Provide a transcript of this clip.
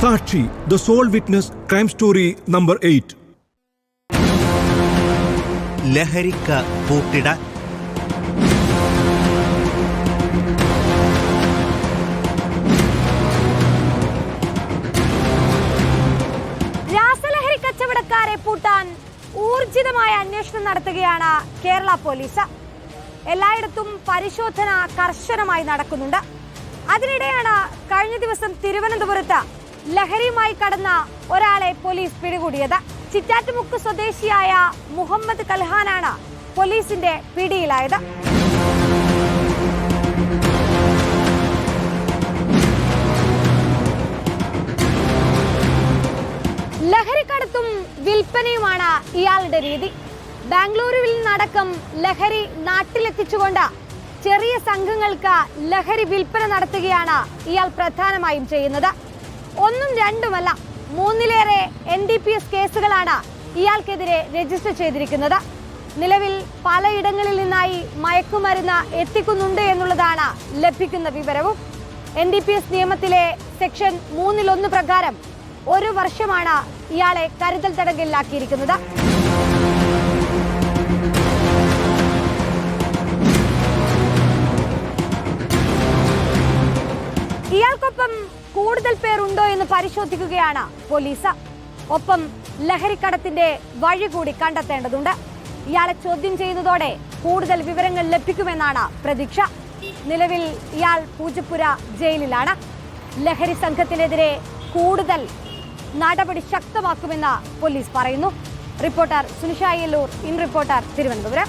സാക്ഷി, the sole witness, crime story number 8. ലഹരിക്ക് പൂട്ടിടാൻ രാസലഹരി കച്ചവടക്കാരെ പൂട്ടാൻ ഊർജിതമായ അന്വേഷണം നടത്തുകയാണ് കേരള പോലീസ്. എല്ലായിടത്തും പരിശോധന കർശനമായി നടക്കുന്നുണ്ട്. അതിനിടെയാണ് കഴിഞ്ഞ ദിവസം തിരുവനന്തപുരത്ത് ലഹരിയുമായി കടന്ന ഒരാളെ പോലീസ് പിടികൂടിയത്. ചിറ്റാറ്റുമുക്ക് സ്വദേശിയായ മുഹമ്മദ് കൽഹാനാണ് പോലീസിന്റെ പിടിയിലായത്. ലഹരിക്കടത്തും വിൽപ്പനയുമാണ് ഇയാളുടെ രീതി. ബാംഗ്ലൂരുവിൽ നിന്നടക്കം ലഹരി നാട്ടിലെത്തിച്ചുകൊണ്ട് ചെറിയ സംഘങ്ങൾക്ക് ലഹരി വിൽപ്പന നടത്തുകയാണ് ഇയാൾ പ്രധാനമായും ചെയ്യുന്നത്. ഒന്നും രണ്ടുമല്ല, 3ലേറെ NDPS കേസുകളാണ് ഇയാൾക്കെതിരെ രജിസ്റ്റർ ചെയ്തിരിക്കുന്നത്. നിലവിൽ പലയിടങ്ങളിൽ നിന്നായി മയക്കുമരുന്ന് എത്തിക്കുന്നുണ്ട് എന്നുള്ളതാണ് ലഭിക്കുന്ന വിവരവും. NDPS നിയമത്തിലെ സെക്ഷൻ 3-1 പ്രകാരം 1 വർഷമാണ് ഇയാളെ കരുതൽ തടങ്കലിലാക്കിയിരിക്കുന്നത്. ഇയാൾക്കൊപ്പം കൂടുതൽ പേരുണ്ടോ എന്ന് പരിശോധിക്കുകയാണ് പോലീസ്. ഒപ്പം ലഹരിക്കടത്തിന്റെ വഴി കൂടി കണ്ടെത്തേണ്ടതുണ്ട്. ഇയാളെ ചോദ്യം ചെയ്യുന്നതോടെ കൂടുതൽ വിവരങ്ങൾ ലഭിക്കുമെന്നാണ് പ്രതീക്ഷ. നിലവിൽ ഇയാൾ പൂജപ്പുര ജയിലിലാണ്. ലഹരി സംഘത്തിനെതിരെ കൂടുതൽ നടപടി ശക്തമാക്കുമെന്ന് പോലീസ് പറയുന്നു. Reporter Sunisha Yellur, in reporter, Thiruvananthapuram.